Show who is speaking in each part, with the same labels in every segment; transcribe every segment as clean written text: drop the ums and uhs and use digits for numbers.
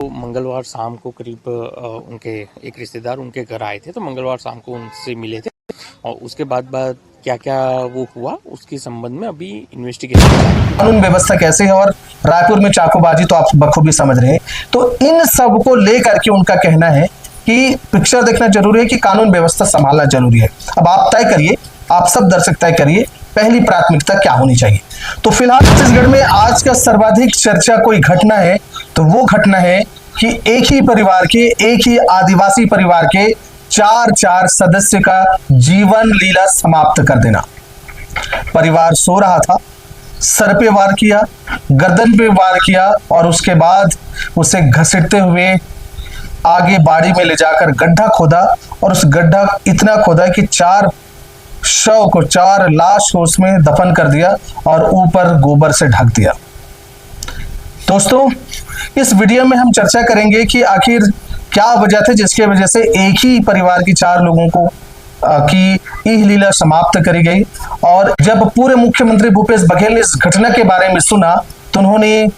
Speaker 1: मंगलवार शाम को करीब उनके एक रिश्तेदार उनके घर आए थे, तो मंगलवार शाम को उनसे मिले थे और उसके बाद क्या क्या वो हुआ उसके संबंध में अभी इन्वेस्टिगेशन।
Speaker 2: कानून व्यवस्था कैसे है और रायपुर में चाकूबाजी तो आप बखूबी समझ रहे हैं। तो इन सब को लेकर के उनका कहना है कि पिक्चर देखना जरूरी है कि कानून व्यवस्था संभालना जरूरी है। अब आप तय करिए, आप सब दर्शक तय करिए पहली प्राथमिकता क्या होनी चाहिए। तो फिलहाल छत्तीसगढ़ में आज का सर्वाधिक चर्चा कोई घटना है तो वो घटना है कि एक ही परिवार के, एक ही आदिवासी परिवार के चार सदस्य का जीवन लीला समाप्त कर देना। परिवार सो रहा था, सर पे वार किया, गर्दन पे वार किया और उसके बाद उसे घसीटते हुए आगे बाड़ी में ले जाकर गड्ढा खोदा और उस गड्ढा इतना खोदा कि 4 लाश को उसमें दफन कर दिया और ऊपर गोबर से ढक दिया। दोस्तों, इस वीडियो में हम चर्चा करेंगे कि आखिर क्या वजह थी जिसके वजह से एक ही परिवार की 4 लोगों को की यह लीला समाप्त करी गई। और जब पूरे मुख्यमंत्री भूपेश बघेल ने इस घटना के बारे में सुना तो उन्होंने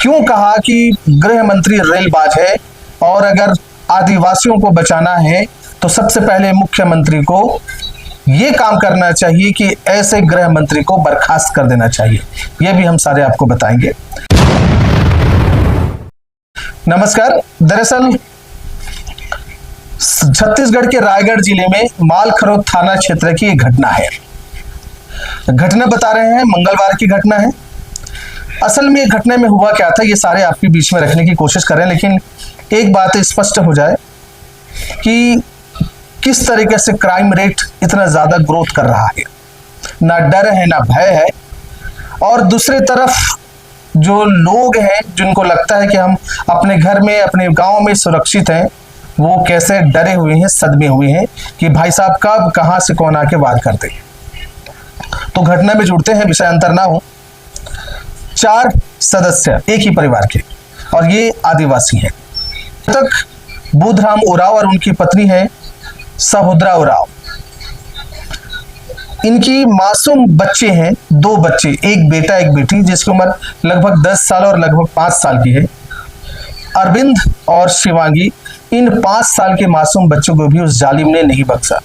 Speaker 2: क्यों कहा कि गृह मंत्री रेलबाज है और अगर आदिवासियों को बचाना है तो सबसे पहले मुख्यमंत्री को ये काम करना चाहिए कि ऐसे गृह मंत्री को बर्खास्त कर देना चाहिए। यह भी हम सारे आपको बताएंगे। नमस्कार। दरअसल छत्तीसगढ़ के रायगढ़ जिले में मालखरौद थाना क्षेत्र की एक घटना है। घटना बता रहे हैं, मंगलवार की घटना है। असल में घटना में हुआ क्या था ये सारे आपके बीच में रखने की कोशिश करें, लेकिन एक बात स्पष्ट हो जाए कि किस तरीके से क्राइम रेट इतना ज्यादा ग्रोथ कर रहा है। ना डर है ना भय है, और दूसरी तरफ जो लोग हैं जिनको लगता है कि हम अपने घर में, अपने गांव में सुरक्षित हैं, वो कैसे डरे हुए हैं, सदमे हुए हैं कि भाई साहब कब कहां से कौन आके वार कर दे। तो घटना में जुड़ते हैं, विषय अंतर ना हो। 4 सदस्य एक ही परिवार के और ये आदिवासी हैं। तक बुधराम उराव और उनकी पत्नी है सहोदरा उराव। इनकी मासूम बच्चे हैं, 2 बच्चे, एक बेटा एक बेटी, जिसकी उम्र लगभग 10 साल और लगभग 5 साल की है। अरविंद और शिवांगी, इन 5 साल के मासूम बच्चों को भी उस जालिम ने नहीं बख्शा।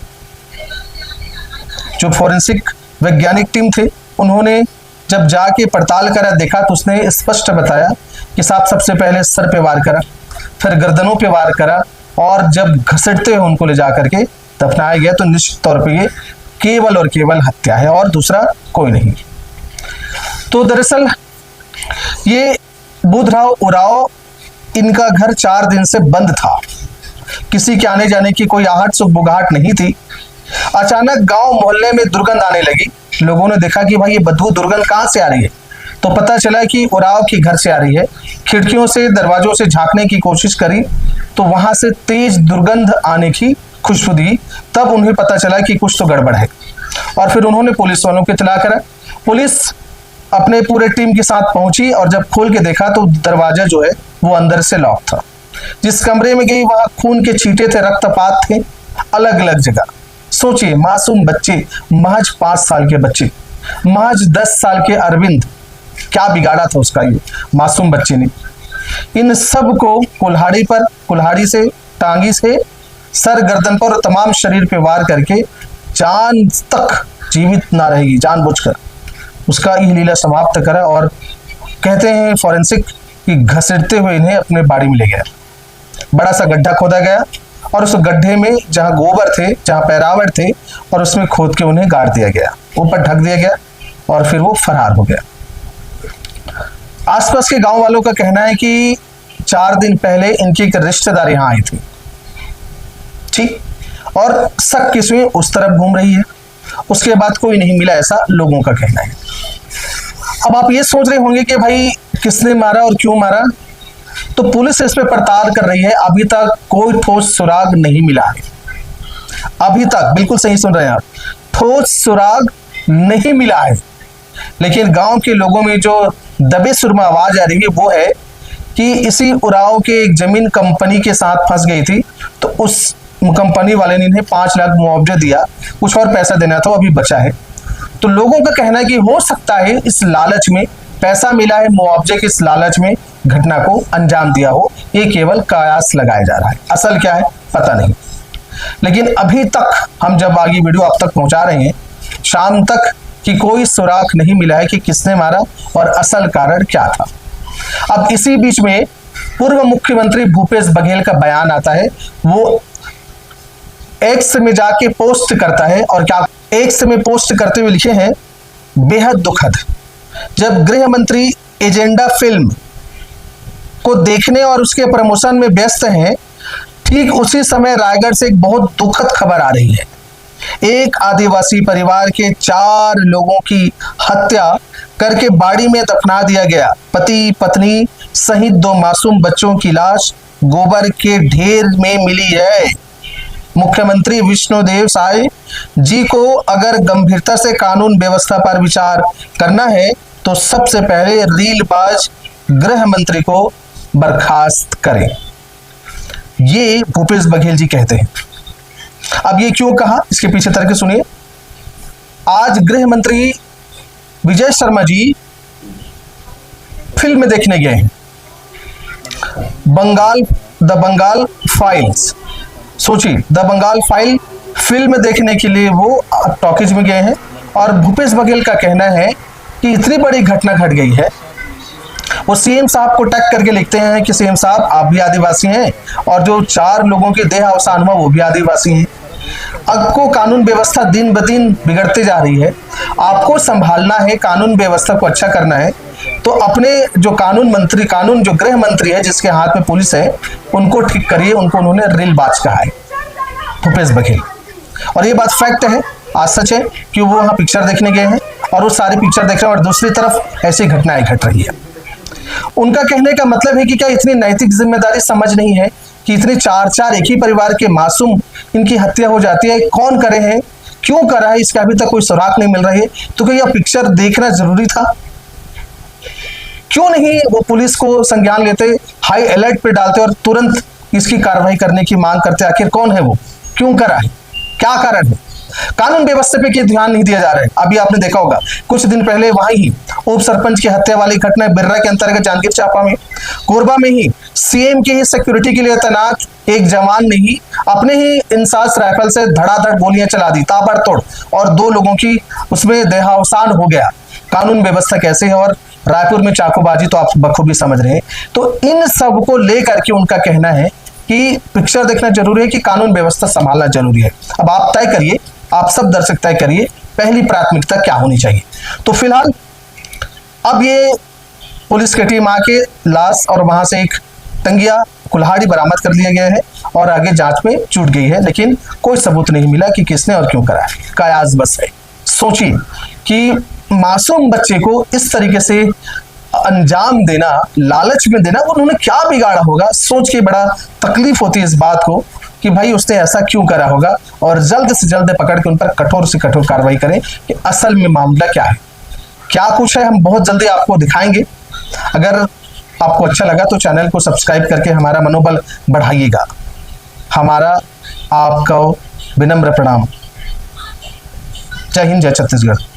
Speaker 2: जो फोरेंसिक वैज्ञानिक टीम थे उन्होंने जब जाके पड़ताल करा, देखा तो उसने स्पष्ट बताया कि साहब सबसे पहले सर पे वार करा, फिर गर्दनों पे वार करा और जब घसीटते हुए उनको ले जाकर के दफनाया गया। तो निश्चित तौर पे ये केवल और केवल हत्या है और दूसरा कोई नहीं। तो दरअसल ये बुधराव उराव, इनका घर 4 दिन से बंद था, किसी के आने जाने की कोई आहट सुगबुगाहट नहीं थी। अचानक गांव मोहल्ले में दुर्गंध आने लगी। लोगों ने देखा कि भाई ये बदबू दुर्गंध कहां से आ रही है, तो पता चला कि उराव के घर से आ रही है। खिड़कियों से, दरवाजों से झांकने की कोशिश करी तो वहां से तेज दुर्गंध आने की खुशबू दी। तब उन्हें पता चला कि कुछ तो गड़बड़ है और फिर उन्होंने पुलिस वालों को इत्तला करा। पुलिस अपने पूरे टीम के साथ पहुंची और जब खोल के देखा तो दरवाजा जो है वो अंदर से लॉक था। जिस कमरे में गई वहां खून के छींटे थे, रक्तपात थे अलग अलग जगह। सोचिए, मासूम बच्चे, महज 5 साल के बच्चे, महज 10 साल के अरविंद, क्या बिगाड़ा था उसका ये मासूम बच्चे ने। इन सब को कुल्हाड़ी से, टांगी से, सर गर्दन पर और तमाम शरीर पे वार करके जान तक जीवित ना रहेगी जानबूझकर उसका यह लीला समाप्त करा। और कहते हैं फॉरेंसिक कि घसीटते हुए इन्हें अपने बाड़ी में ले गया। बड़ा सा गड्ढा खोदा गया और उस गड्ढे में जहां गोबर थे, जहां पैरावट थे, और उसमें खोद के उन्हें गाड़ दिया गया, ऊपर ढक दिया गया और फिर वो फरार हो गया। आसपास के गांव वालों का कहना है कि 4 दिन पहले इनकी एक रिश्तेदार यहां आई थी, ठीक, और शक किस्में उस तरफ घूम रही है। उसके बाद कोई नहीं मिला, ऐसा लोगों का कहना है। अब आप ये सोच रहे होंगे कि भाई किसने मारा और क्यों मारा, तो पुलिस इस पे पड़ताल कर रही है। अभी तक कोई ठोस सुराग नहीं मिला है। अभी तक, बिल्कुल सही सुन रहे हैं आप, ठोस सुराग नहीं मिला है। लेकिन गांव के लोगों में जो दबे सुर में आवाज आ रही है वो है कि इसी उराव के एक जमीन कंपनी के साथ फंस गई थी, तो उस कंपनी वाले ने इन्हें 5 लाख मुआवजा दिया, कुछ और पैसा देना था, अभी बचा है। तो लोगों का कहना है कि हो सकता है इस लालच में पैसा मिला है, मुआवजे के इस लालच में घटना को अंजाम दिया हो, ये केवल कयास लगाया जा रहा है। असल क्या है पता नहीं। लेकिन अभी तक हम जब आगे वीडियो आप तक पहुंचा रहे हैं, शाम तक कि कोई सुराग नहीं मिला है कि किसने मारा और असल कारण क्या था। अब इसी बीच में पूर्व मुख्यमंत्री भूपेश बघेल का बयान आता है। वो एक्स में जाके पोस्ट करता है और क्या एक्स में पोस्ट करते हुए लिखे हैं, बेहद दुखद। जब गृह मंत्री एजेंडा फिल्म को देखने और उसके प्रमोशन में व्यस्त हैं, ठीक उसी समय रायगढ़ से एक बहुत दुखद खबर आ रही है। एक आदिवासी परिवार के 4 लोगों की हत्या करके बाड़ी में दफना दिया गया। पति पत्नी सहित 2 मासूम बच्चों की लाश गोबर के ढेर में मिली है। मुख्यमंत्री विष्णुदेव साय जी को अगर गंभीरता से कानून व्यवस्था पर विचार करना है तो सबसे पहले रीलबाज गृह मंत्री को बर्खास्त करें, ये भूपेश बघेल जी कहते हैं। अब ये क्यों कहा, इसके पीछे तर्क सुनिए। आज गृह मंत्री विजय शर्मा जी फिल्म देखने गए हैं, द बंगाल फाइल्स। सोचिए, द बंगाल फाइल फिल्म देखने के लिए वो टॉकीज में गए हैं और भूपेश बघेल का कहना है कि इतनी बड़ी घटना घट गई है। वो सीएम साहब को टैग करके लिखते हैं कि सीएम साहब आप भी आदिवासी हैं और जो 4 लोगों के देह अवसान हुआ वो भी आदिवासी हैं। आपको कानून व्यवस्था दिन ब दिन बिगड़ते जा रही है, आपको संभालना है, कानून व्यवस्था को अच्छा करना है, तो अपने जो जो गृह मंत्री है जिसके हाथ में पुलिस है उनको ठीक करिए। उनको उन्होंने रीलबाज कहा है भूपेश बघेल, और ये बात फैक्ट है, आज सच है कि वो वहाँ पिक्चर देखने गए हैं और वो सारी पिक्चर देख रहे हैं और दूसरी तरफ ऐसी घटनाएं घट रही है। उनका कहने का मतलब है कि क्या इतनी नैतिक जिम्मेदारी समझ नहीं है कि इतने 4 एक ही परिवार के मासूम इनकी हत्या हो जाती है। कौन करे हैं, क्यों करा है, इसका अभी तक कोई सुराग नहीं मिल रही है। तो क्या यह पिक्चर देखना जरूरी था? क्यों नहीं वो पुलिस को संज्ञान लेते, हाई अलर्ट पे डालते और तुरंत इसकी कार्रवाई करने की मांग करते? आखिर कौन है वो, क्यों करा है, क्या कारण है? कानून व्यवस्था पे ध्यान नहीं दिया जा रहा है। अभी आपने देखा होगा कुछ दिन पहले वहीं ही उप सरपंच की हत्या वाली घटना बिर्रा के अंतर्गत जांजगीर चांपा में, कोरबा में ही सीएम की ही सिक्योरिटी के लिए तैनात एक जवान ने ही अपने ही इंसास राइफल से धड़ाधड़ गोलियां चला दी ताबड़तोड़ और 2 लोगों की उसमें देहावसान हो गया। कानून व्यवस्था कैसे है और रायपुर में चाकूबाजी तो आप बखूबी समझ रहे हैं। तो इन सब को लेकर के उनका कहना है कि पिक्चर देखना जरूरी है कि कानून व्यवस्था संभालना जरूरी है। अब आप तय करिए, आप सब दर्शक तय करिए पहली प्राथमिकता क्या होनी चाहिए। तो फिलहाल अब ये पुलिस की टीम आके लाश और वहां से एक टंगिया कुल्हाड़ी बरामद कर लिया गया है और आगे जांच में जुट गई है, लेकिन कोई सबूत नहीं मिला कि किसने और क्यों करा है। कयास बस है। सोचिए कि मासूम बच्चे को इस तरीके से अंजाम देना, लालच में देना, उन्होंने क्या बिगाड़ा होगा, सोच के बड़ा तकलीफ होती है इस बात को कि भाई उसने ऐसा क्यों करा होगा। और जल्द से जल्द पकड़ के उन पर कठोर से कठोर कार्रवाई करें कि असल में मामला क्या है, क्या कुछ है। हम बहुत जल्दी आपको दिखाएंगे। अगर आपको अच्छा लगा तो चैनल को सब्सक्राइब करके हमारा मनोबल बढ़ाइएगा। हमारा आपका विनम्र प्रणाम। जय हिंद, जय छत्तीसगढ़।